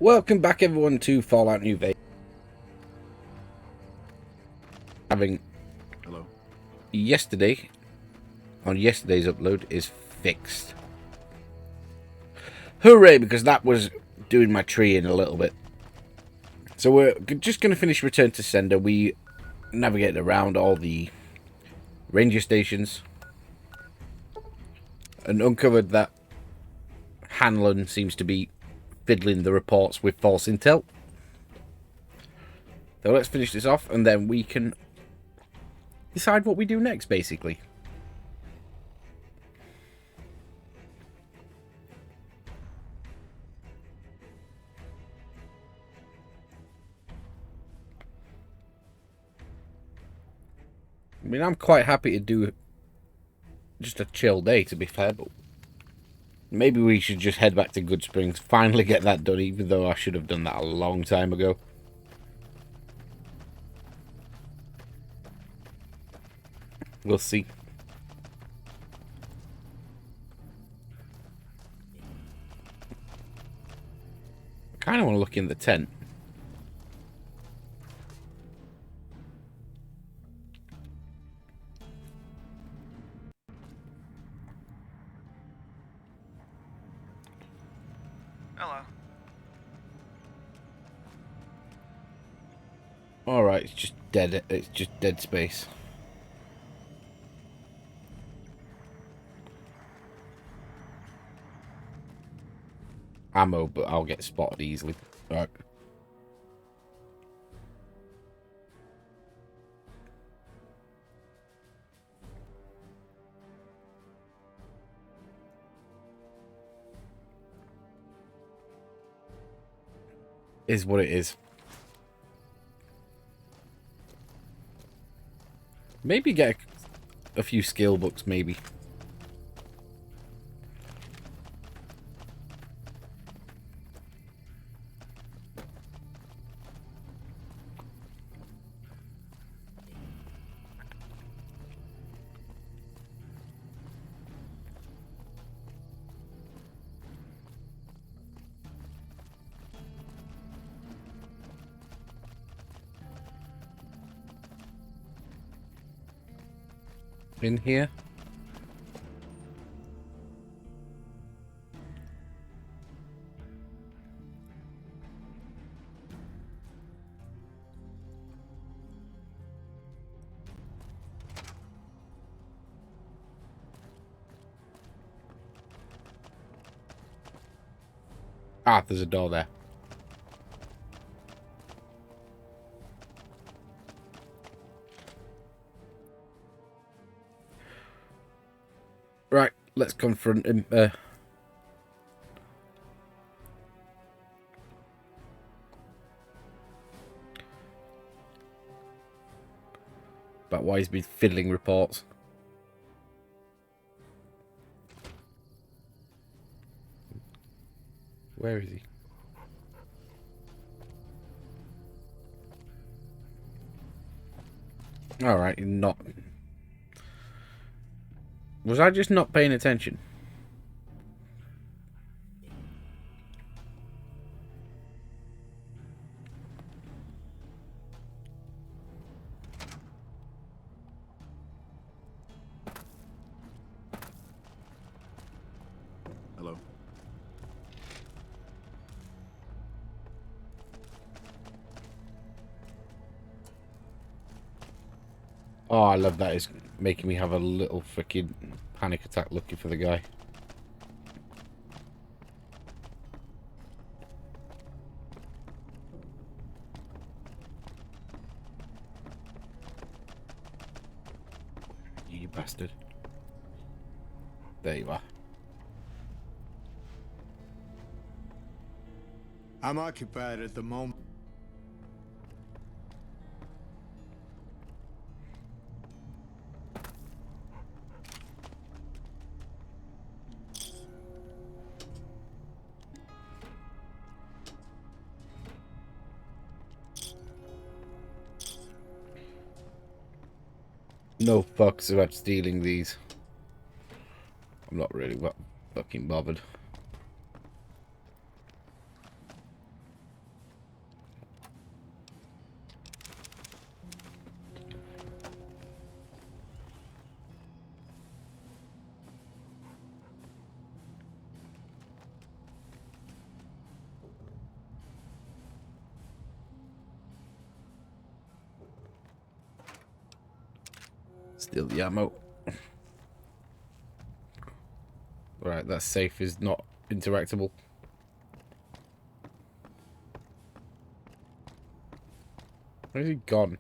Welcome back everyone to Fallout New Vegas. Having Hello. yesterday's upload is fixed. Hooray, because that was doing my tree in a little bit. So we're just going to finish Return to Sender. We navigated around all the ranger stations and uncovered that Hanlon seems to be fiddling the reports with false intel. So let's finish this off and then we can decide what we do next, basically. I mean, I'm quite happy to do just a chill day, to be fair, but maybe we should just head back to Good Springs, finally get that done, even though I should have done that a long time ago. We'll see. I kind of want to look in the tent. Hello. Alright, it's just dead. It's just dead space. Ammo, but I'll get spotted easily. Alright. Is what it is. Maybe get a few skill books, maybe. In here. Ah, there's a door there. Right, let's confront him. About why he's been fiddling reports. Where is he? Alright, not. Was I just not paying attention? Hello. Oh, I love that. It's making me have a little freaking panic attack looking for the guy. You bastard. There you are. I'm occupied at the moment. No fucks about stealing these. I'm not really fucking bothered. Steal the ammo. Right, that safe is not interactable. Where's he gone?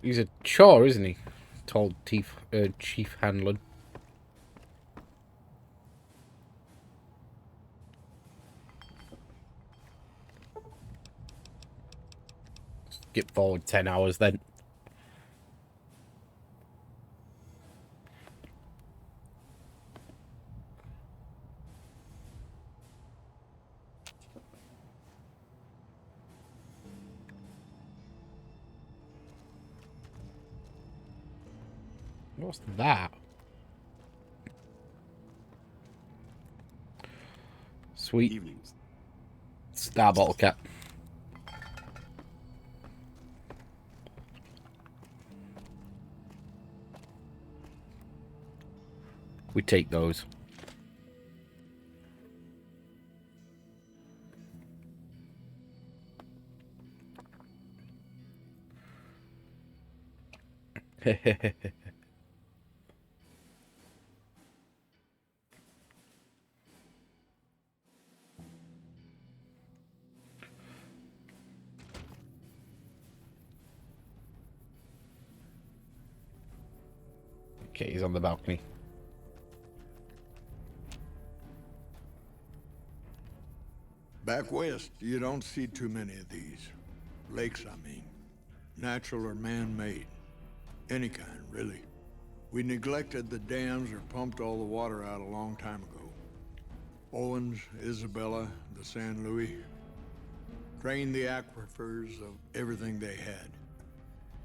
He's a chore, isn't he? Told Chief Hanlon. Skip forward 10 hours then. What's that? Sweet. Evenings. Star bottle cap. We take those. Okay, he's on the balcony. Back west, you don't see too many of these. Lakes, I mean. Natural or man-made. Any kind, really. We neglected the dams or pumped all the water out a long time ago. Owens, Isabella, the San Luis. Drained the aquifers of everything they had.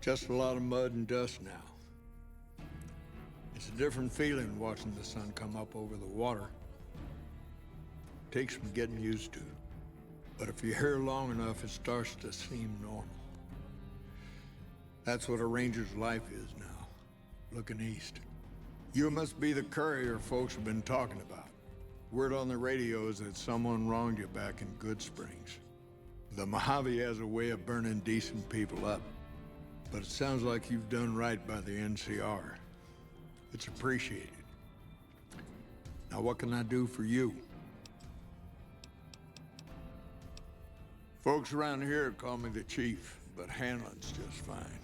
Just a lot of mud and dust now. It's a different feeling watching the sun come up over the water. Takes some getting used to. But if you're here long enough, it starts to seem normal. That's what a ranger's life is now, looking east. You must be the courier folks have been talking about. Word on the radio is that someone wronged you back in Good Springs. The Mojave has a way of burning decent people up. But it sounds like you've done right by the NCR. It's appreciated. Now what can I do for you? Folks around here call me the Chief, but Hanlon's just fine.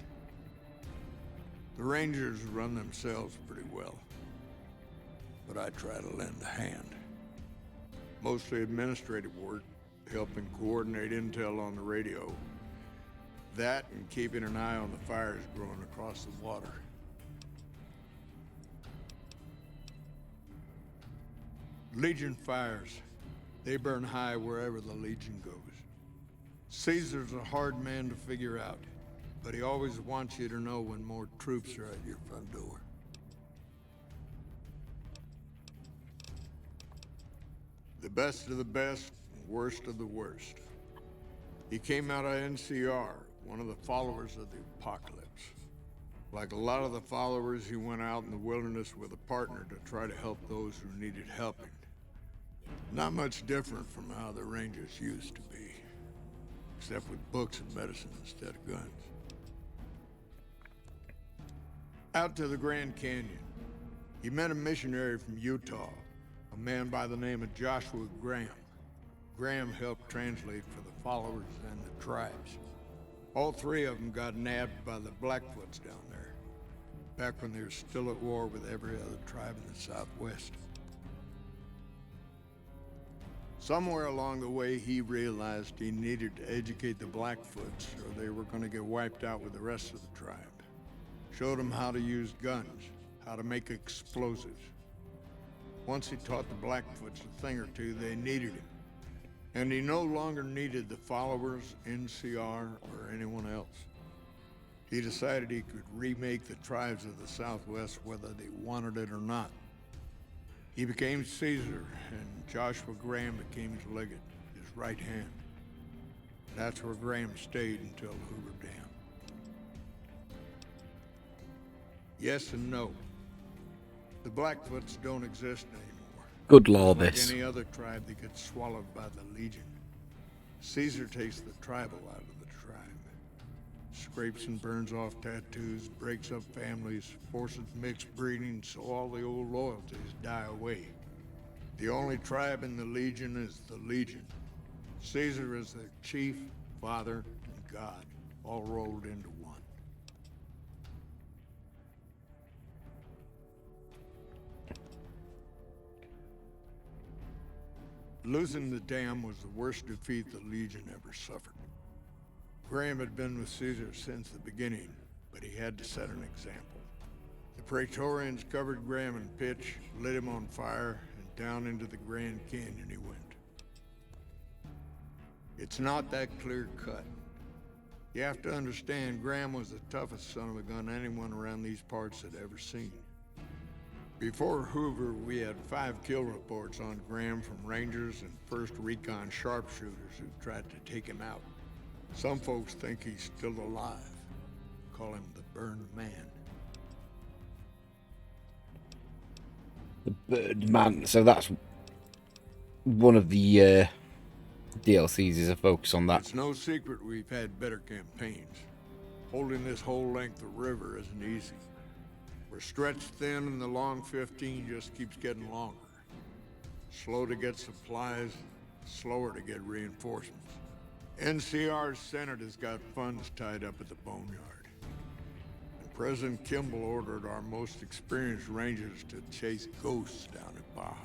The Rangers run themselves pretty well, but I try to lend a hand. Mostly administrative work, helping coordinate intel on the radio. That and keeping an eye on the fires growing across the water. Legion fires. They burn high wherever the Legion goes. Caesar's a hard man to figure out, but he always wants you to know when more troops are at your front door. The best of the best, worst of the worst. He came out of NCR, one of the followers of the apocalypse. Like a lot of the followers, he went out in the wilderness with a partner to try to help those who needed helping. Not much different from how the Rangers used to be. Except with books and medicine instead of guns. Out to the Grand Canyon. He met a missionary from Utah, a man by the name of Joshua Graham. Graham helped translate for the followers and the tribes. All three of them got nabbed by the Blackfoots down there, back when they were still at war with every other tribe in the Southwest. Somewhere along the way, he realized he needed to educate the Blackfoots or they were going to get wiped out with the rest of the tribe. Showed them how to use guns, how to make explosives. Once he taught the Blackfoots a thing or two, they needed him. And he no longer needed the followers, NCR, or anyone else. He decided he could remake the tribes of the Southwest whether they wanted it or not. He became Caesar, and Joshua Graham became his legate, his right hand. That's where Graham stayed until the Hoover Dam. Yes and no. The Blackfoots don't exist anymore. Good law, Like this. any other tribe, they get swallowed by the Legion. Caesar takes the tribal out of the tribe. Scrapes and burns off tattoos, breaks up families, forces mixed breeding so all the old loyalties die away. The only tribe in the Legion is the Legion. Caesar is their chief, father, and god, all rolled into one. Losing the dam was the worst defeat the Legion ever suffered. Graham had been with Caesar since the beginning, but he had to set an example. The Praetorians covered Graham in pitch, lit him on fire, and down into the Grand Canyon he went. It's not that clear-cut. You have to understand, Graham was the toughest son of a gun anyone around these parts had ever seen. Before Hoover, we had 5 kill reports on Graham from Rangers and 1st Recon sharpshooters who tried to take him out. Some folks think he's still alive. Call him the Burned Man. The Bird Man. So that's one of the DLCs is a focus on that. It's no secret we've had better campaigns. Holding this whole length of river isn't easy. We're stretched thin and the long 15 just keeps getting longer. Slow to get supplies, slower to get reinforcements. NCR's Senate has got funds tied up at the Boneyard. And President Kimball ordered our most experienced rangers to chase ghosts down at Baja.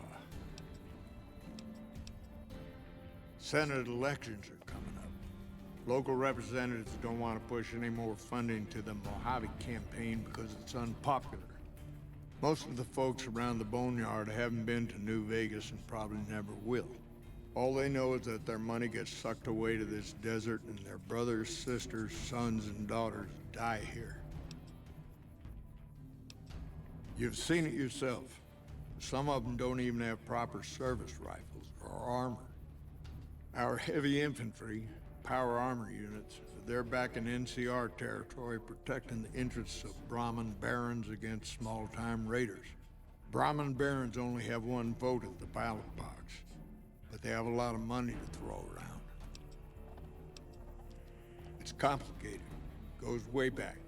Senate elections are coming up. Local representatives don't want to push any more funding to the Mojave campaign because it's unpopular. Most of the folks around the Boneyard haven't been to New Vegas and probably never will. All they know is that their money gets sucked away to this desert and their brothers, sisters, sons, and daughters die here. You've seen it yourself. Some of them don't even have proper service rifles or armor. Our heavy infantry, power armor units, they're back in NCR territory protecting the interests of Brahmin barons against small-time raiders. Brahmin barons only have one vote at the ballot box, but they have a lot of money to throw around. It's complicated, goes way back.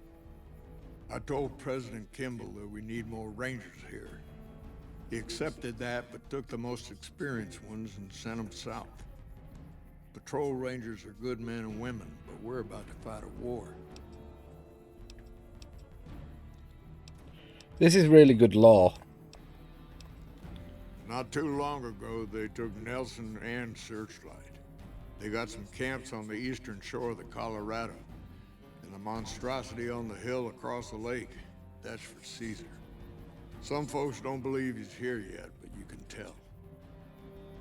I told President Kimball that we need more rangers here. He accepted that, but took the most experienced ones and sent them south. Patrol rangers are good men and women, but we're about to fight a war. This is really good lore. Not too long ago, they took Nelson and Searchlight. They got some camps on the eastern shore of the Colorado. And the monstrosity on the hill across the lake, that's for Caesar. Some folks don't believe he's here yet, but you can tell.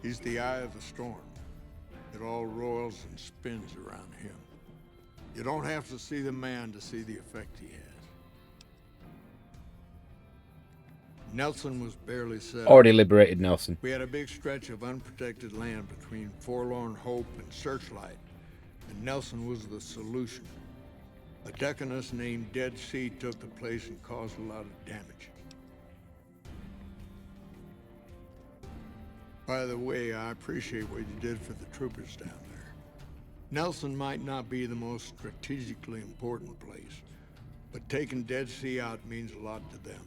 He's the eye of the storm. It all roils and spins around him. You don't have to see the man to see the effect he has. Nelson was barely set up. Already liberated Nelson. We had a big stretch of unprotected land between Forlorn Hope and Searchlight, and Nelson was the solution. A decanus named Dead Sea took the place and caused a lot of damage. By the way, I appreciate what you did for the troopers down there. Nelson might not be the most strategically important place, but taking Dead Sea out means a lot to them.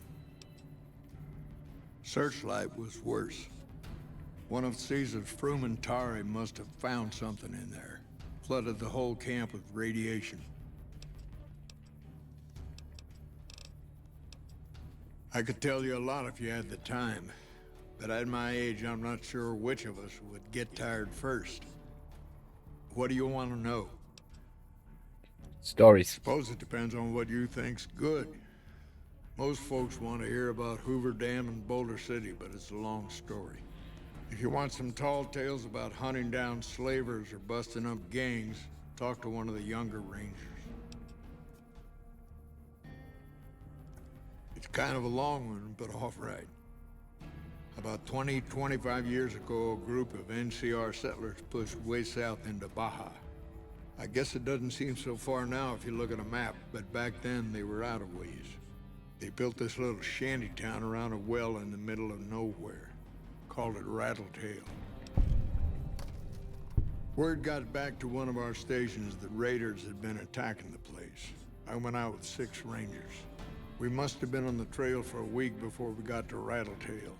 Searchlight was worse. One of Caesar's Frumentari must have found something in there. Flooded the whole camp with radiation. I could tell you a lot if you had the time. But at my age, I'm not sure which of us would get tired first. What do you want to know? Stories. Suppose it depends on what you think's good. Most folks want to hear about Hoover Dam and Boulder City, but it's a long story. If you want some tall tales about hunting down slavers or busting up gangs, talk to one of the younger rangers. It's kind of a long one, but all right. About 25 years ago, a group of NCR settlers pushed way south into Baja. I guess it doesn't seem so far now if you look at a map, but back then they were out of ways. They built this little shanty town around a well in the middle of nowhere. Called it Rattletail. Word got back to one of our stations that raiders had been attacking the place. I went out with 6 rangers. We must have been on the trail for a week before we got to Rattletail.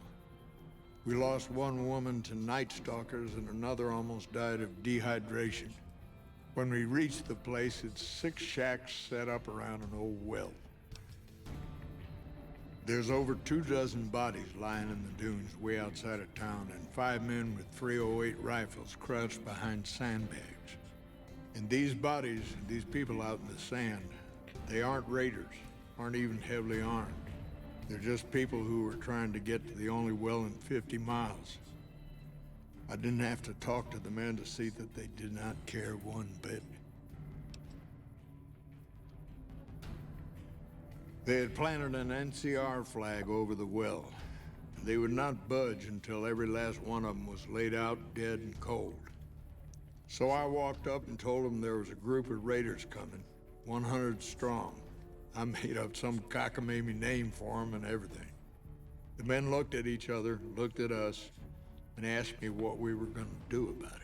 We lost one woman to night stalkers and another almost died of dehydration. When we reached the place, it's 6 shacks set up around an old well. There's over 24 bodies lying in the dunes way outside of town, and 5 men with 308 rifles crouched behind sandbags. And these bodies, these people out in the sand, they aren't raiders, aren't even heavily armed. They're just people who were trying to get to the only well in 50 miles. I didn't have to talk to the men to see that they did not care one bit. They had planted an NCR flag over the well. They would not budge until every last one of them was laid out dead and cold. So I walked up and told them there was a group of raiders coming, 100 strong. I made up some cockamamie name for them and everything. The men looked at each other, looked at us, and asked me what we were going to do about it.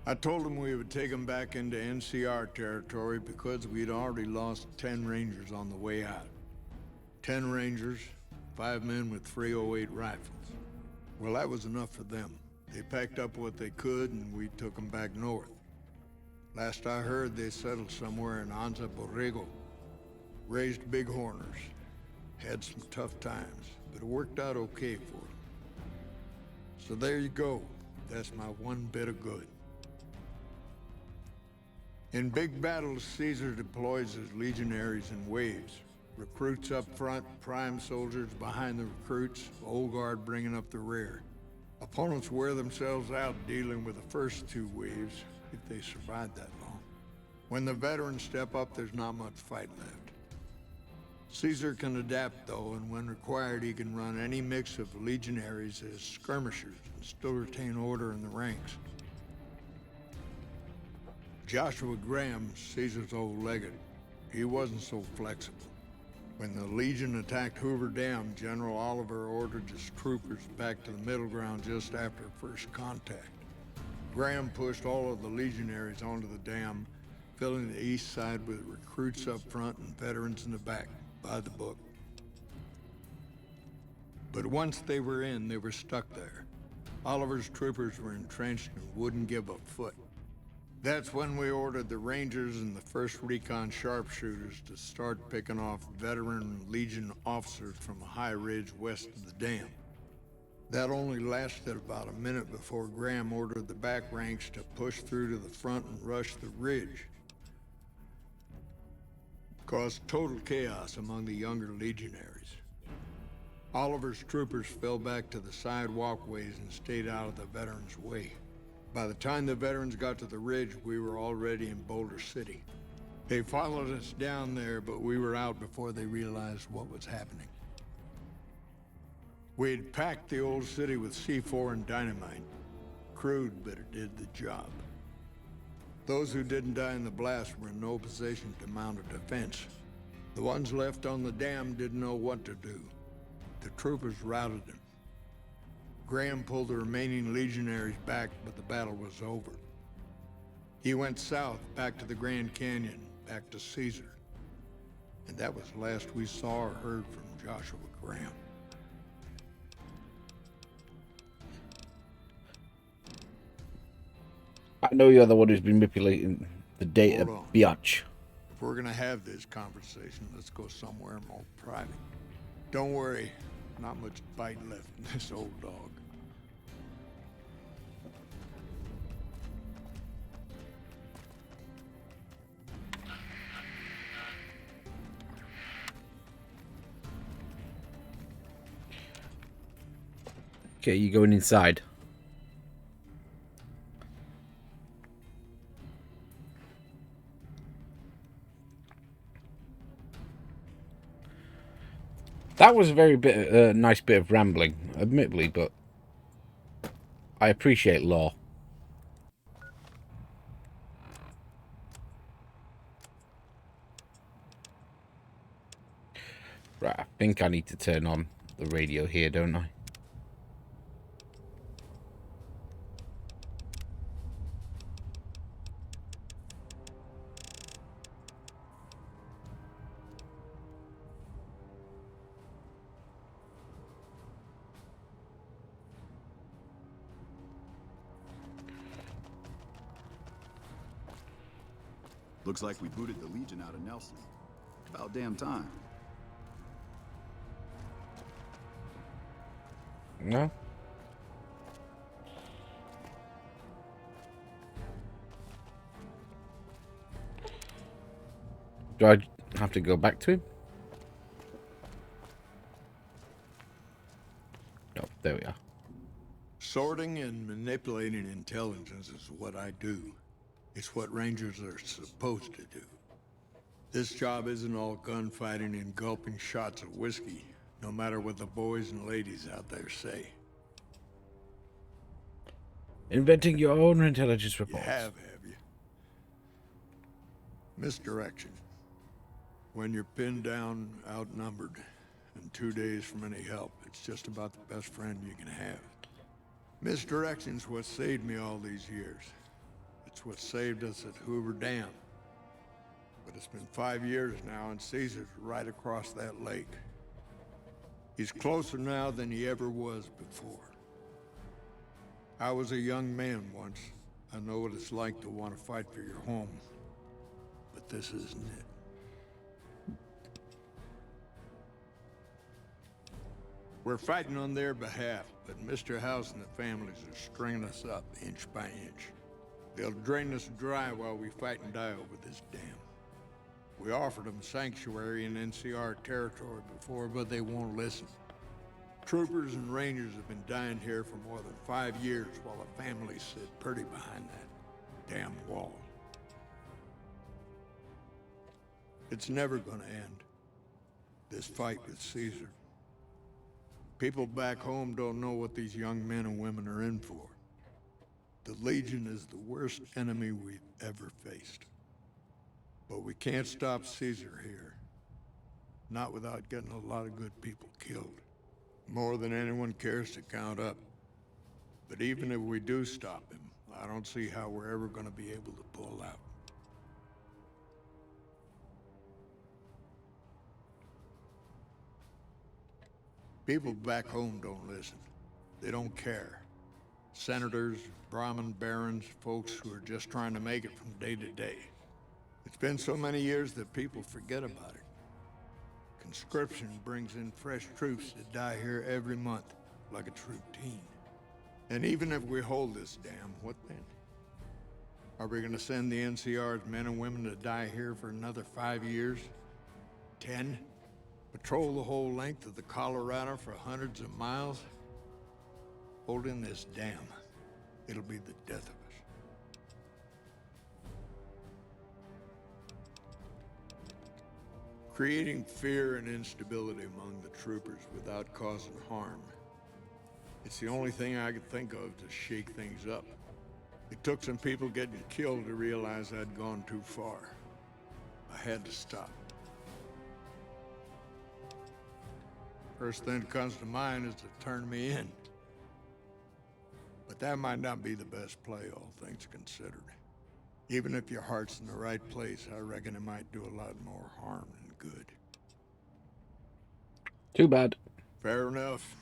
I told them we would take them back into NCR territory because we'd already lost 10 rangers on the way out. 10 rangers, 5 men with 308 rifles. Well, that was enough for them. They packed up what they could and we took them back north. Last I heard, they settled somewhere in Anza Borrego. Raised bighorners. Had some tough times, but it worked out okay for them. So there you go. That's my one bit of good. In big battles, Caesar deploys his legionaries in waves. Recruits up front, prime soldiers behind the recruits, old guard bringing up the rear. Opponents wear themselves out dealing with the first 2 waves, if they survive that long. When the veterans step up, there's not much fight left. Caesar can adapt, though, and when required, he can run any mix of legionaries as skirmishers and still retain order in the ranks. Joshua Graham, Caesar's old legate, he wasn't so flexible. When the Legion attacked Hoover Dam, General Oliver ordered his troopers back to the middle ground just after first contact. Graham pushed all of the legionaries onto the dam, filling the east side with recruits up front and veterans in the back, by the book. But once they were in, they were stuck there. Oliver's troopers were entrenched and wouldn't give a foot. That's when we ordered the Rangers and the 1st Recon sharpshooters to start picking off veteran Legion officers from a high ridge west of the dam. That only lasted about a minute before Graham ordered the back ranks to push through to the front and rush the ridge. Caused total chaos among the younger legionaries. Oliver's troopers fell back to the side walkways and stayed out of the veterans' way. By the time the veterans got to the ridge, we were already in Boulder City. They followed us down there, but we were out before they realized what was happening. We had packed the old city with C4 and dynamite. Crude, but it did the job. Those who didn't die in the blast were in no position to mount a defense. The ones left on the dam didn't know what to do. The troopers routed them. Graham pulled the remaining legionaries back, but the battle was over. He went south, back to the Grand Canyon, back to Caesar. And that was the last we saw or heard from Joshua Graham. I know you're the one who's been manipulating the data, Hold on. biatch. If we're gonna have this conversation, let's go somewhere more private. Don't worry, not much bite left in this old dog. Okay, you going inside? That was a very nice bit of rambling, admittedly, but I appreciate law. Right, I think I need to turn on the radio here, don't I? Looks like we booted the Legion out of Nelson. About damn time. No? Do I have to go back to him? Oh, there we are. Sorting and manipulating intelligence is what I do. It's what Rangers are supposed to do. This job isn't all gunfighting and gulping shots of whiskey, no matter what the boys and ladies out there say. Inventing your own intelligence You reports. have you? Misdirection. When you're pinned down, outnumbered, and 2 days from any help, it's just about the best friend you can have. Misdirection's what saved me all these years. It's what saved us at Hoover Dam. But it's been 5 years now, and Caesar's right across that lake. He's closer now than he ever was before. I was a young man once. I know what it's like to want to fight for your home. But this isn't it. We're fighting on their behalf, but Mr. House and the families are stringing us up inch by inch. They'll drain us dry while we fight and die over this dam. We offered them sanctuary in NCR territory before, but they won't listen. Troopers and Rangers have been dying here for more than 5 years while the families sit pretty behind that damn wall. It's never gonna end, this fight with Caesar. People back home don't know what these young men and women are in for. The Legion is the worst enemy we've ever faced. But we can't stop Caesar here. Not without getting a lot of good people killed. More than anyone cares to count up. But even if we do stop him, I don't see how we're ever gonna be able to pull out. People back home don't listen. They don't care. Senators, Brahmin barons, folks who are just trying to make it from day to day. It's been so many years that people forget about it. Conscription brings in fresh troops that die here every month, like it's routine. And even if we hold this dam, what then? Are we gonna send the NCR's men and women to die here for another 5 years? 10? Patrol the whole length of the Colorado for hundreds of miles? Holding this dam, it'll be the death of us. Creating fear and instability among the troopers without causing harm. It's the only thing I could think of to shake things up. It took some people getting killed to realize I'd gone too far. I had to stop. First thing that comes to mind is to turn me in. But that might not be the best play, all things considered. Even if your heart's in the right place, I reckon it might do a lot more harm than good. Too bad. Fair enough.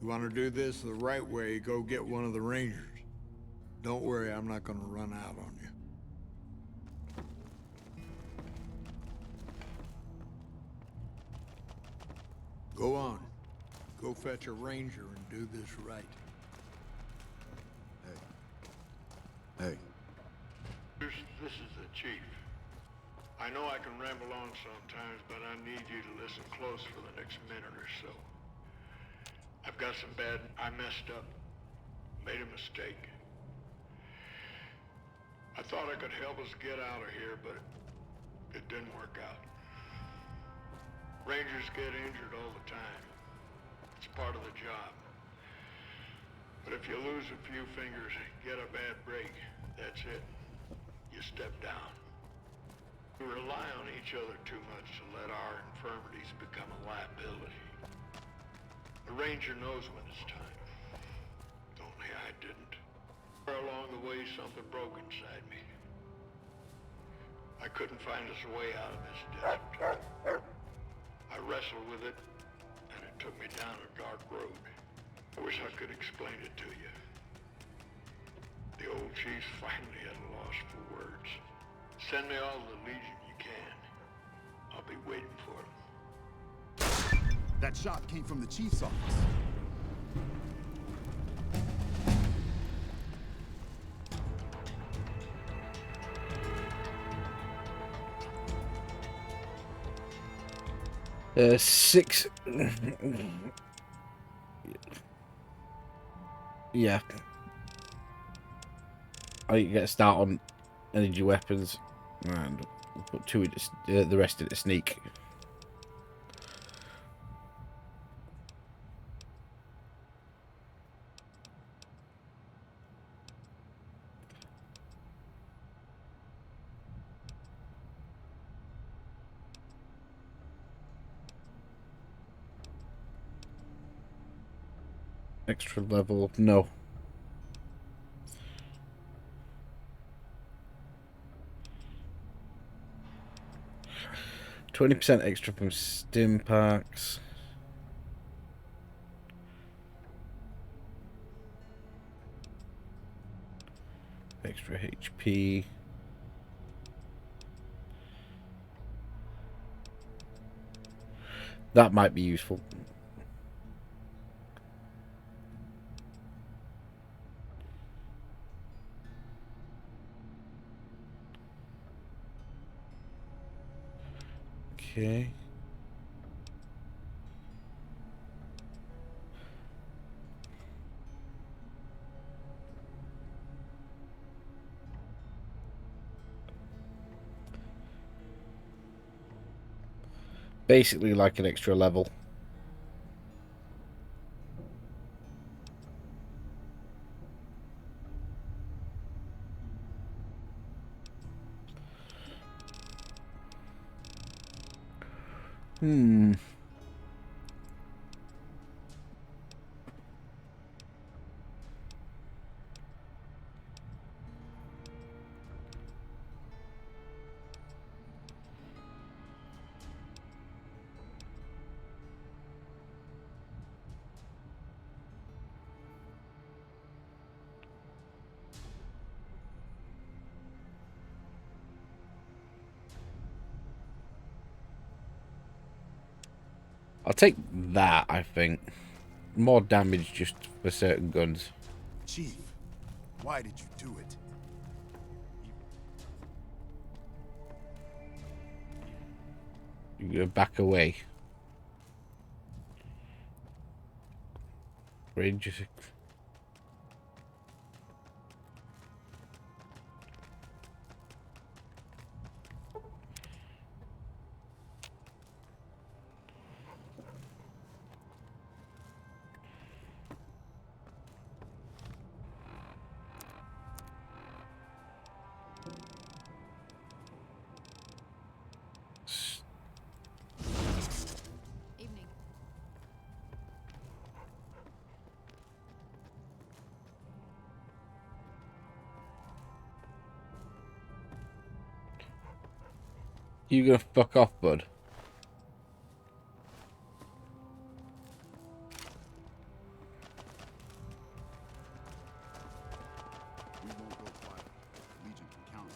You want to do this the right way, go get one of the Rangers. Don't worry, I'm not going to run out on you. Go on. Go fetch a Ranger and do this right. Hey. This is the Chief. I know I can ramble on sometimes, but I need you to listen close for the next minute or so. I've got some bad... I messed up. Made a mistake. I thought I could help us get out of here, but it didn't work out. Rangers get injured all the time. It's part of the job. But if you lose a few fingers, get a bad break, that's it. You step down. We rely on each other too much to let our infirmities become a liability. The Ranger knows when it's time. Only I didn't. Along the way, something broke inside me. I couldn't find us a way out of this desert. I wrestled with it, and it took me down a dark road. I wish I could explain it to you. The old chief finally had a loss for words. Send me all the Legion you can. I'll be waiting for them. That shot came from the Chief's office. Six. Yeah. I need to get a start on energy weapons, and we'll put two into the rest into sneak. Extra level, no. %20 extra from stim packs. Extra HP. That might be useful. Okay. Basically like an extra level. I'll take that, I think. More damage just for certain guns. Chief, why did you do it? You go back away. Range 6. Evening. You gonna fuck off, bud? We won't go quiet. The Legion can count on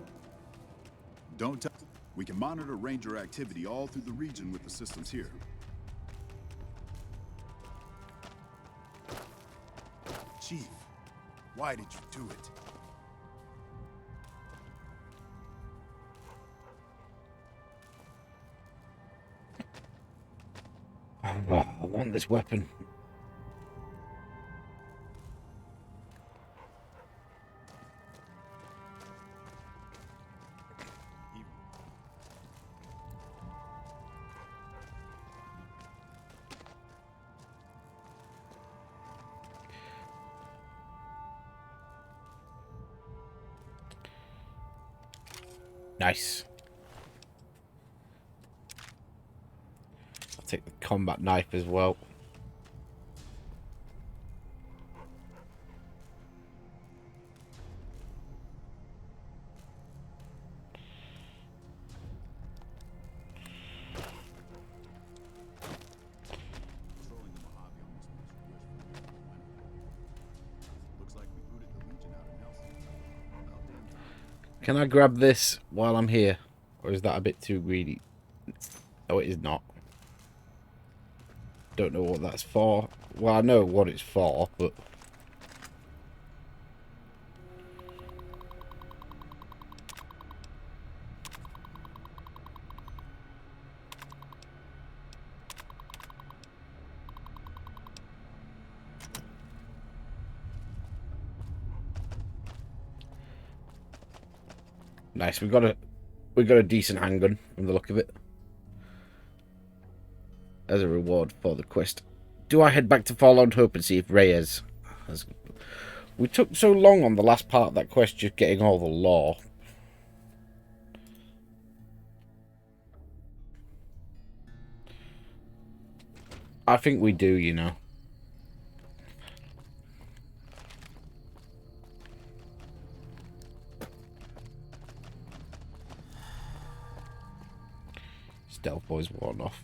that. Don't tell. We can monitor Ranger activity all through the region with the systems here. Chief, why did you do it? I want this weapon. Nice. I'll take the combat knife as well. Patrolling the Mojave almost makes you wish for the Looks like we booted the Legion out of Nelson. About damn time. Can I grab this while I'm here? Or is that a bit too greedy? Oh, it is not. Don't know what that's for. Well, I know what it's for, but... Nice, we got a decent handgun from the look of it. As a reward for the quest. Do I head back to Forlorn Hope and see if Reyes has... We took so long on the last part of that quest just getting all the lore. I think we do, you know. Stealth boy's worn off.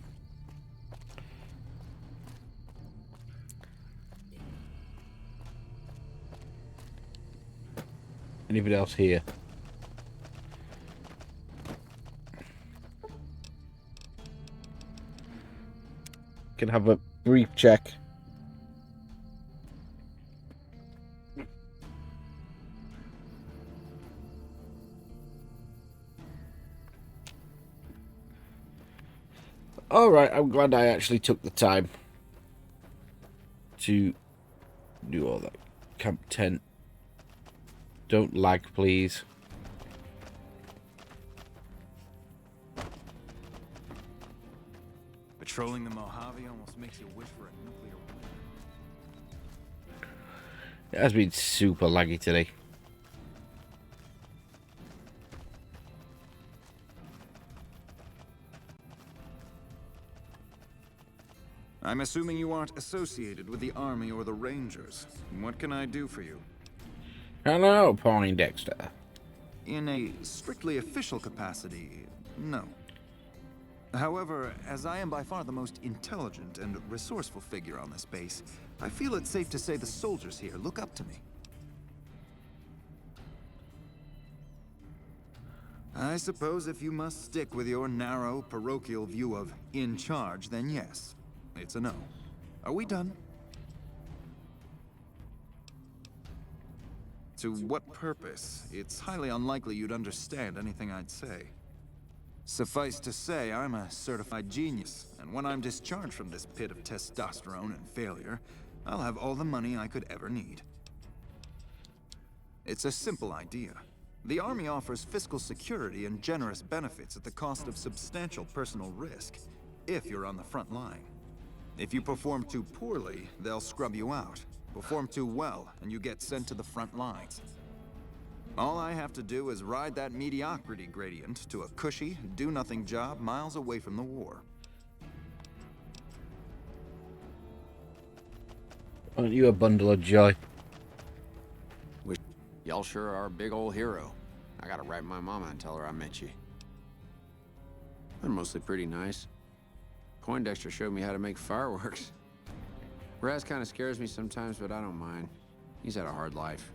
Anybody else here? Can have a brief check. Alright, I'm glad I actually took the time to do all that. Camp tent. Don't lag, please. Patrolling the Mojave almost makes you wish for a nuclear winter. It has been super laggy today. I'm assuming you aren't associated with the Army or the Rangers. What can I do for you? Hello, Poindexter. In a strictly official capacity, no. However, as I am by far the most intelligent and resourceful figure on this base, I feel it's safe to say the soldiers here look up to me. I suppose if you must stick with your narrow, parochial view of in charge, then yes, it's a no. Are we done? To what purpose? It's highly unlikely you'd understand anything I'd say. Suffice to say, I'm a certified genius, and when I'm discharged from this pit of testosterone and failure, I'll have all the money I could ever need. It's a simple idea. The Army offers fiscal security and generous benefits at the cost of substantial personal risk, if you're on the front line. If you perform too poorly, they'll scrub you out. Perform too well, and you get sent to the front lines. All I have to do is ride that mediocrity gradient to a cushy, do-nothing job miles away from the war. Aren't you a bundle of joy? Y'all sure are a big old hero. I gotta write my mama and tell her I met you. They're mostly pretty nice. Poindexter showed me how to make fireworks. Raz kind of scares me sometimes, but I don't mind. He's had a hard life.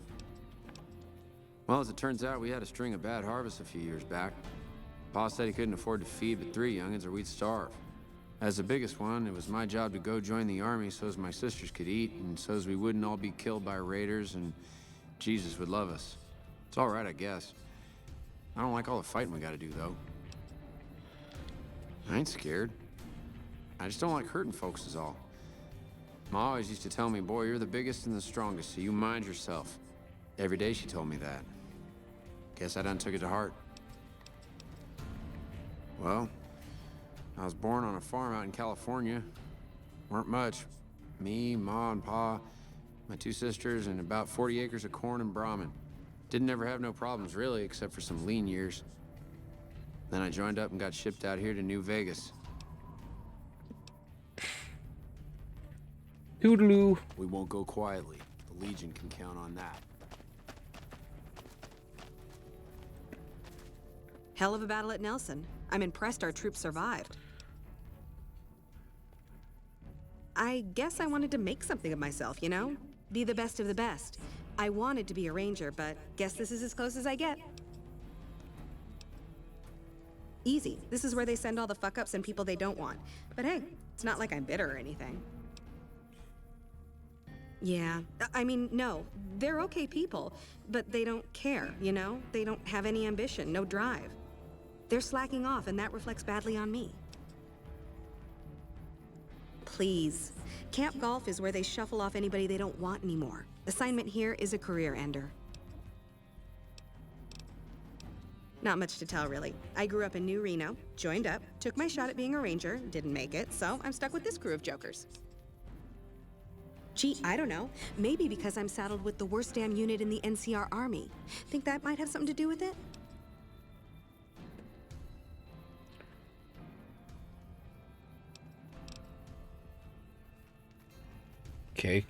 Well, as it turns out, we had a string of bad harvests a few years back. Pa said he couldn't afford to feed but 3 youngins or we'd starve. As the biggest one, it was my job to go join the Army so's my sisters could eat and so's we wouldn't all be killed by raiders and Jesus would love us. It's all right, I guess. I don't like all the fighting we gotta do, though. I ain't scared. I just don't like hurting folks is all. Ma always used to tell me, boy, you're the biggest and the strongest, so you mind yourself. Every day she told me that. Guess I done took it to heart. Well, I was born on a farm out in California. Weren't much. Me, Ma, and Pa, my 2 sisters, and about 40 acres of corn and Brahmin. Didn't ever have no problems, really, except for some lean years. Then I joined up and got shipped out here to New Vegas. Toodaloo. We won't go quietly. The Legion can count on that. Hell of a battle at Nelson. I'm impressed our troops survived. I guess I wanted to make something of myself, you know? Be the best of the best. I wanted to be a ranger, but guess this is as close as I get. Easy. This is where they send all the fuck-ups and people they don't want. But hey, it's not like I'm bitter or anything. Yeah, I mean, no, they're okay people, but they don't care, you know? They don't have any ambition, no drive. They're slacking off, and that reflects badly on me. Please. Camp Golf is where they shuffle off anybody they don't want anymore. Assignment here is a career ender. Not much to tell, really. I grew up in New Reno, joined up, took my shot at being a ranger, didn't make it, so I'm stuck with this crew of jokers. Gee, I don't know. Maybe because I'm saddled with the worst damn unit in the NCR Army. Think that might have something to do with it? Okay.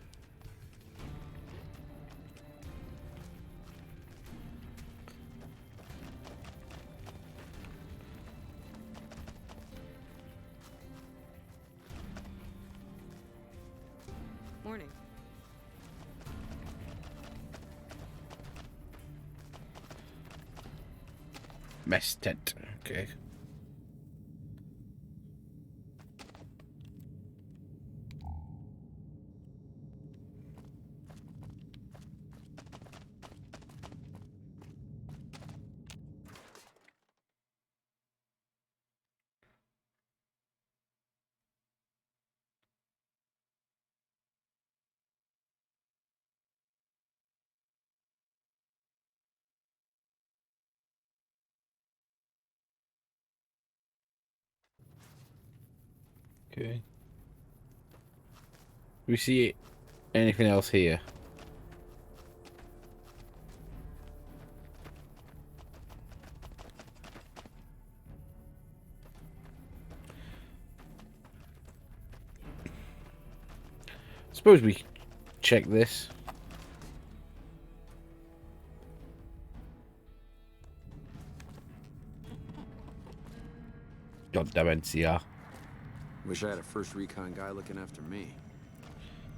Morning. Mess tent. Okay. Okay. We see anything else here? Suppose we check this. Goddamn NCR. Wish I had a first recon guy looking after me.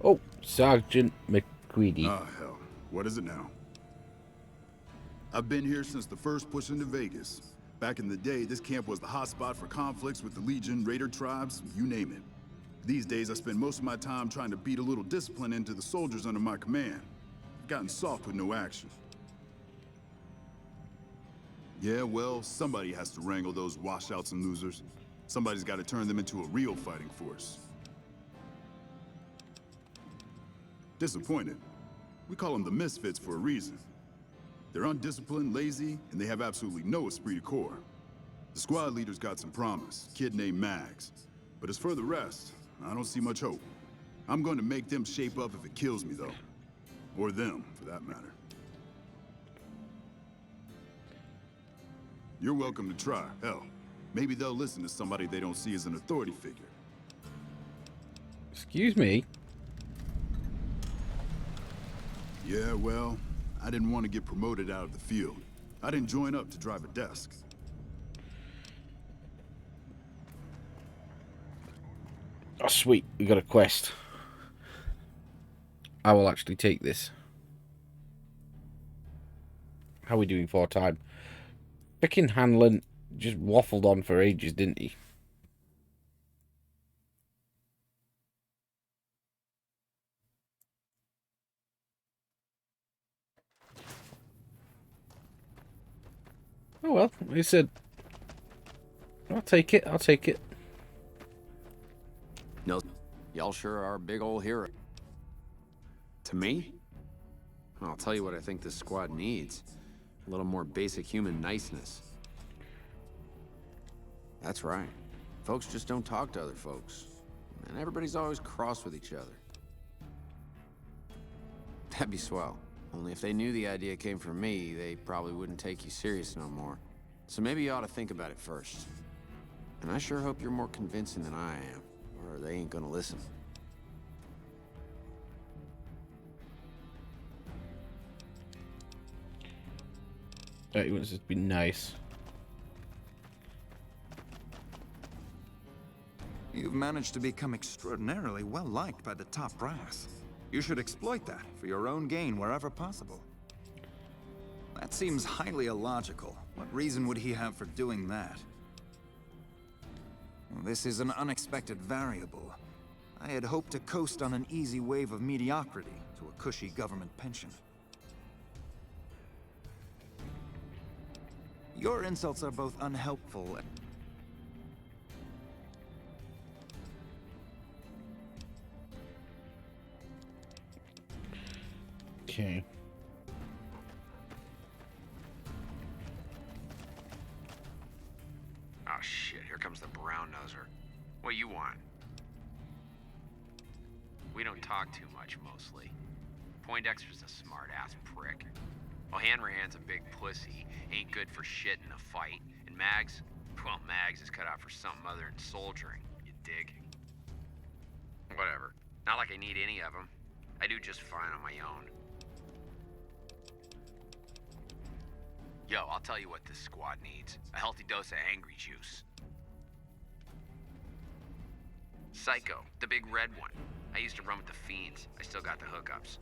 Oh, Sergeant McQueedy. Oh, hell. What is it now? I've been here since the first push into Vegas. Back in the day, this camp was the hotspot for conflicts with the Legion, Raider tribes, you name it. These days, I spend most of my time trying to beat a little discipline into the soldiers under my command. I've gotten soft with no action. Yeah, well, somebody has to wrangle those washouts and losers. Somebody's got to turn them into a real fighting force. Disappointed. We call them the Misfits for a reason. They're undisciplined, lazy, and they have absolutely no esprit de corps. The squad leader's got some promise, kid named Mags. But as for the rest, I don't see much hope. I'm going to make them shape up if it kills me, though. Or them, for that matter. You're welcome to try. Hell, maybe they'll listen to somebody they don't see as an authority figure. Excuse me. Yeah, well, I didn't want to get promoted out of the field. I didn't join up to drive a desk. Oh, sweet. We got a quest. I will actually take this. How are we doing for time? Frickin' Hanlon just waffled on for ages, didn't he? Oh well, he said, I'll take it, I'll take it. No, y'all sure are a big old hero. To me? I'll tell you what I think this squad needs. A little more basic human niceness. That's right. Folks just don't talk to other folks. And everybody's always cross with each other. That'd be swell. Only if they knew the idea came from me, they probably wouldn't take you serious no more. So maybe you ought to think about it first. And I sure hope you're more convincing than I am, or they ain't gonna listen. He wants us to be nice. You've managed to become extraordinarily well-liked by the top brass. You should exploit that for your own gain wherever possible. That seems highly illogical. What reason would he have for doing that? This is an unexpected variable. I had hoped to coast on an easy wave of mediocrity to a cushy government pension. Your insults are both unhelpful. Okay. Oh shit, here comes the brown noser. What you want? We don't talk too much, mostly. Poindexter's a smart-ass prick. Well, Hanrahan's a big pussy, ain't good for shit in a fight. And Mags? Well, Mags is cut out for something other than soldiering, you dig? Whatever. Not like I need any of them. I do just fine on my own. Yo, I'll tell you what this squad needs. A healthy dose of angry juice. Psycho, the big red one. I used to run with the fiends. I still got the hookups.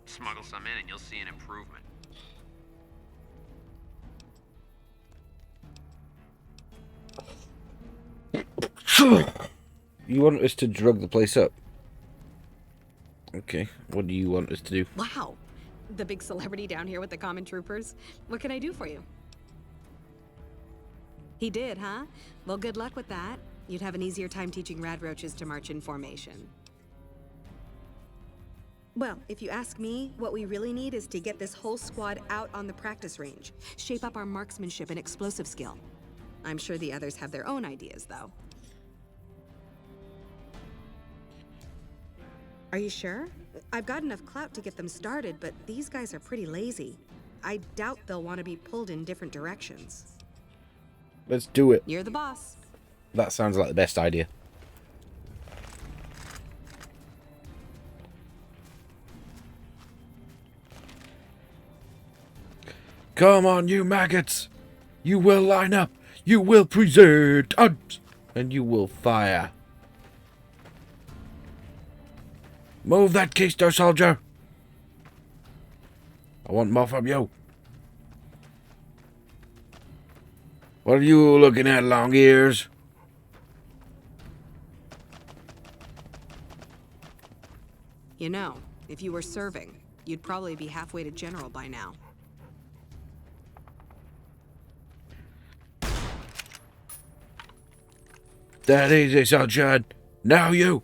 Smuggle some in and you'll see an improvement. You want us to drug the place up? Okay, what do you want us to do? Wow. The big celebrity down here with the common troopers. What can I do for you? He did, huh? Well, good luck with that. You'd have an easier time teaching radroaches to march in formation. Well, if you ask me, what we really need is to get this whole squad out on the practice range. Shape up our marksmanship and explosive skill. I'm sure the others have their own ideas, though. Are you sure? I've got enough clout to get them started, but these guys are pretty lazy. I doubt they'll want to be pulled in different directions. Let's do it. You're the boss. That sounds like the best idea. Come on, you maggots! You will line up, you will present, and you will fire. Move that keister, soldier! I want more from you. What are you looking at, long ears? You know, if you were serving, you'd probably be halfway to general by now. That easy, soldier. Now you.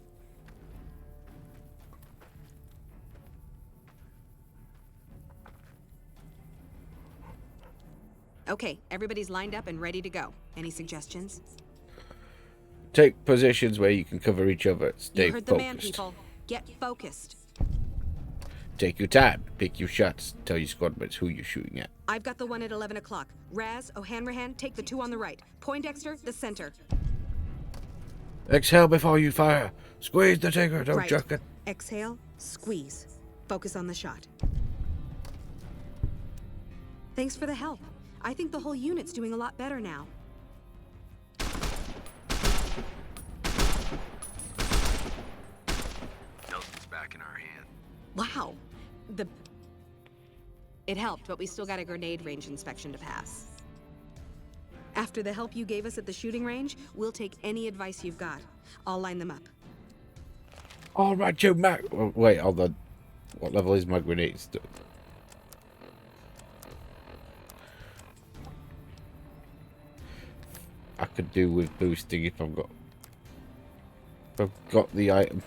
Okay, everybody's lined up and ready to go. Any suggestions? Take positions where you can cover each other. Stay You heard focused. the man, people. Get focused. Take your time. Pick your shots. Tell your squad mates who you're shooting at. I've got the one at 11 o'clock. Raz, O'Hanrahan, take the two on the right. Poindexter, the center. Exhale before you fire. Squeeze the trigger. Don't Right. jerk it. Exhale, squeeze. Focus on the shot. Thanks for the help. I think the whole unit's doing a lot better now. Nelson's back in our hand. Wow. It helped, but we still got a grenade range inspection to pass. After the help you gave us at the shooting range, we'll take any advice you've got. I'll line them up. All right, you mag. Oh, wait, hold on. What level is my grenade stuff? I could do with boosting if I've got the item.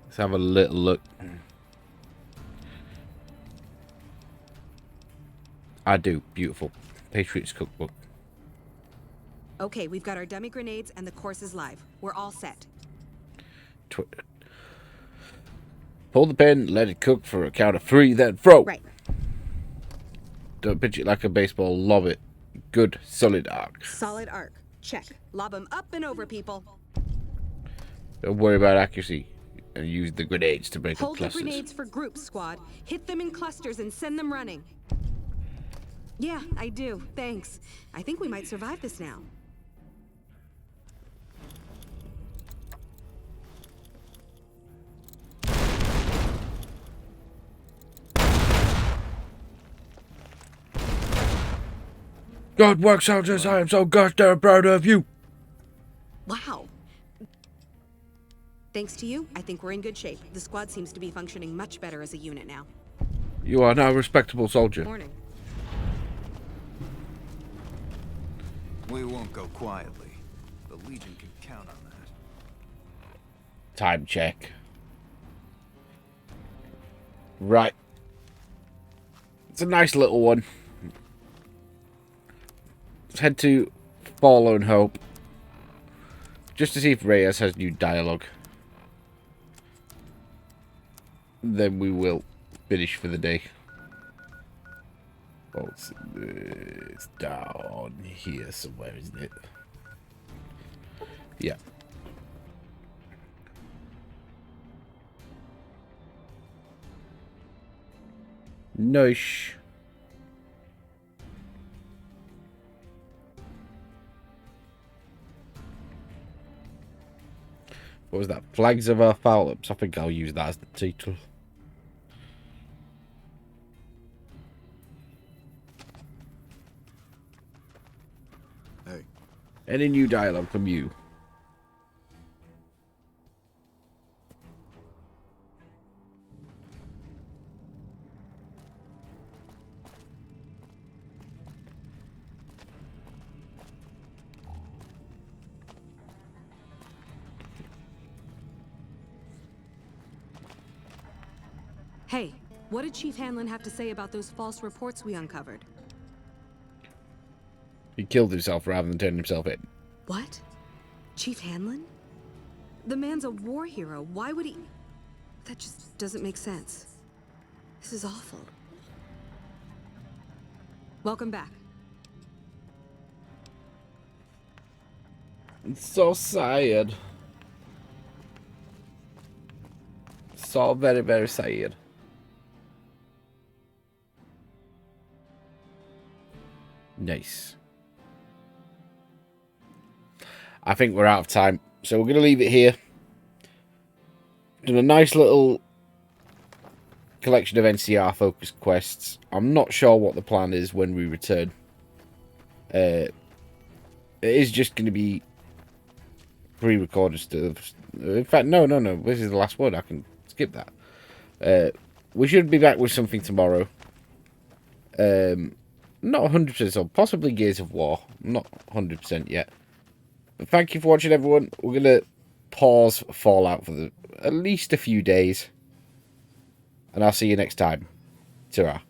Let's have a little look. I do. Beautiful. Patriots Cookbook. Okay, we've got our dummy grenades and the course is live. We're all set. Pull the pin, let it cook for a count of 3, then throw. Right. Don't pitch it like a baseball, lob it. Good, solid arc. Solid arc. Check. Lob them up and over, people. Don't worry about accuracy. And use the grenades to break up Hold the clusters. grenades for groups, squad. Hit them in clusters and send them running. Yeah, I do. Thanks. I think we might survive this now. Good work, soldiers. I am so goddamn proud of you. Wow. Thanks to you, I think we're in good shape. The squad seems to be functioning much better as a unit now. You are now a respectable soldier. Morning. We won't go quietly. The Legion can count on that. Time check. Right. It's a nice little one. Let's head to Forlorn Hope. Just to see if Reyes has new dialogue. Then we will finish for the day. Oh, it's down here somewhere, isn't it? Yeah. Nice. What was that? Flags of our foul ups. I think I'll use that as the title. Hey, Any new dialogue from you? Hey, what did Chief Hanlon have to say about those false reports we uncovered? He killed himself rather than turning himself in. What? Chief Hanlon? The man's a war hero. Why would he... That just doesn't make sense. This is awful. Welcome back. It's so sad. So very, very sad. Nice. I think we're out of time, so we're going to leave it here. Done a nice little collection of NCR focused quests. I'm not sure what the plan is when we return. It is just going to be pre-recorded stuff. In fact, no. This is the last one. I can skip that. We should be back with something tomorrow. Not 100% so. Possibly Gears of War. Not 100% yet. But thank you for watching, everyone. We're going to pause Fallout for at least a few days. And I'll see you next time. Ta-ra.